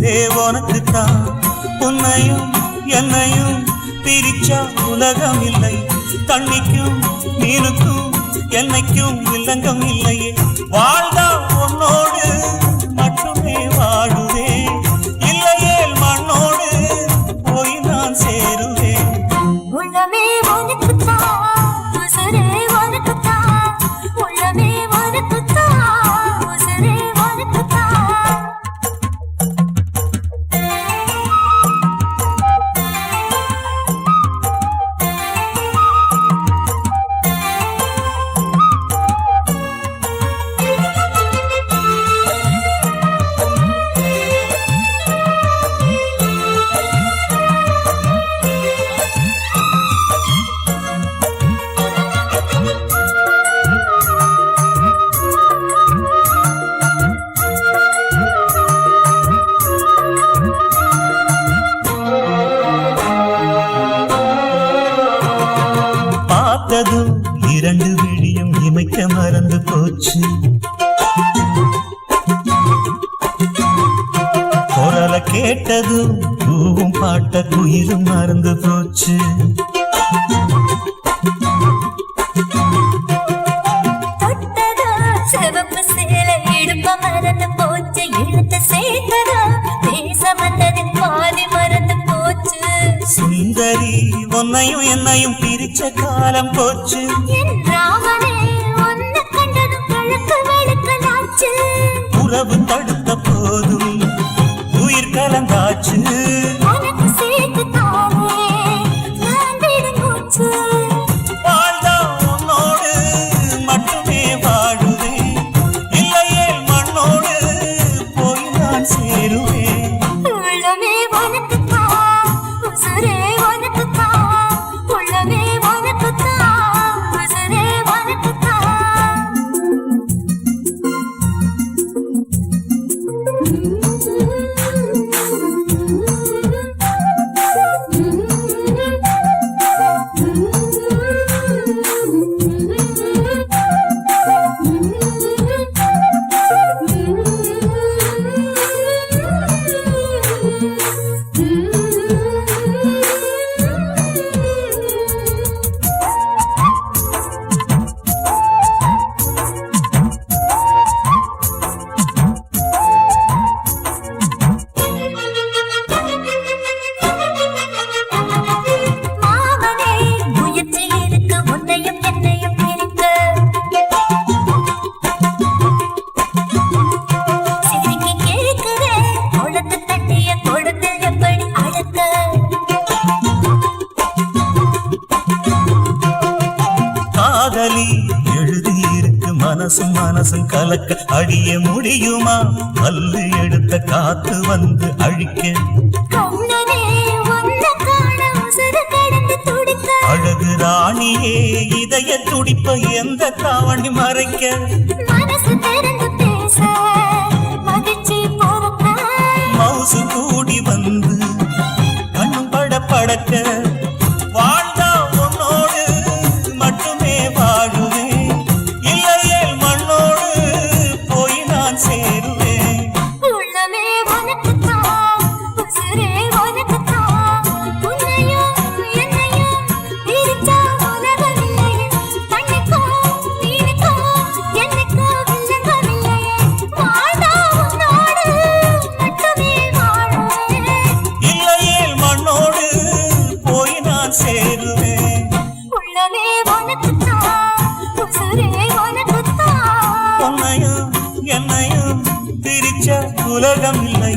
உயிரே உனக்குத்தான். உன்னையும் என்னையும் பிரிச்சா உலகம் இல்லை. தண்ணிக்கும் மீனுக்கும் என்னைக்கும் வில்லங்கம் இல்லையே. வாழ்ந்தா உன்னோடு மட்டுமே வாழுவேன். இல்லையே மண்ணோடு போய் நான் சேருவேன். உள்ளமே உனக்குத்தான், உசுரே உனக்குத்தான். உள்ளமே உனக்குத்தான், உசுரே உனக்குத்தான். பார்த்ததும் இரண்டு விழியும் இமைக்க மறந்து போச்சு. குரலை கேட்டதும் பூவும் பாட்ட குயிலும் மறந்து போச்சு. தொட்டதோ சிவப்பு சேலை இடுப்ப மறந்து போச்சு. இழுத்து சேர்த்ததோ பேச வந்ததின் பாதி மறந்து போச்சு. சுந்தரி உன்னையும் என்னையும் பிரிச்ச காலம் போச்சு. என் ராமனே உன்னை கண்டதும் கழுக்கு வெளுக்கலாச்சு. உறவு தடுத்த போதும் உயிர் கலந்தாச்சு. உனக்கு சேர்த்து தானே நான் விடும் மூச்சு. வாழ்ந்தா உன்னோடு மட்டுமே வாழுவேன். இல்லையே மண்ணோடு போய் நான் சேருவேன். உள்ளமே உனக்குத்தான், உசுரே உனக்குத்தான். உள்ளமே உனக்குத்தான், உசுரே உனக்குத்தான். மாமனே முயற்சி இருக்கு உன்னையும் என்னையும் பிரிக்க. சிரிக்கி கேட்கிறேன் கொடுத்து தட்டிய கொடுத்து எப்படி அழக்க. காதலி எழுதியிருக்கு மனசும் மனசும் கலக்க. அடிய முடியுமா கல்லு எடுத்த காத்து வந்து அழிக்க. கண்ணனே உன்னை காண உசுறு கடந்து துடிக்க. அழகு ராணியே இதய துடிப்ப எந்த தாவணி மறைக்க. மனசு திறந்து பேச மகிழ்ச்சி பொறுக்க. மவுசு கூடி வந்து கண்ணும் பட படக்க. வாழ்ந்தா உன்னோடு மட்டுமே வாழுவேன். இல்லையே மண்ணோடு போய் நான் சேருவேன். உள்ளமே உனக்குத்தான், உசுரே உனக்குத்தான். உன்னையும் என்னையும் பிரிச்சா உலகம் இல்லையே. தண்ணிக்கும் மீனுக்கும் என்னைக்கும் வில்லங்கம் இல்லையே. வாழ்ந்தா உன்னோடு மட்டுமே வாழுவேன். இல்லையே மண்ணோடு போய் நான் சேருவேன். உள்ளமே உனக்குத்தான், உசுரே உனக்குத்தான். உன்னையும் என்னையும் பிரிச்ச உலகம் இல்லை.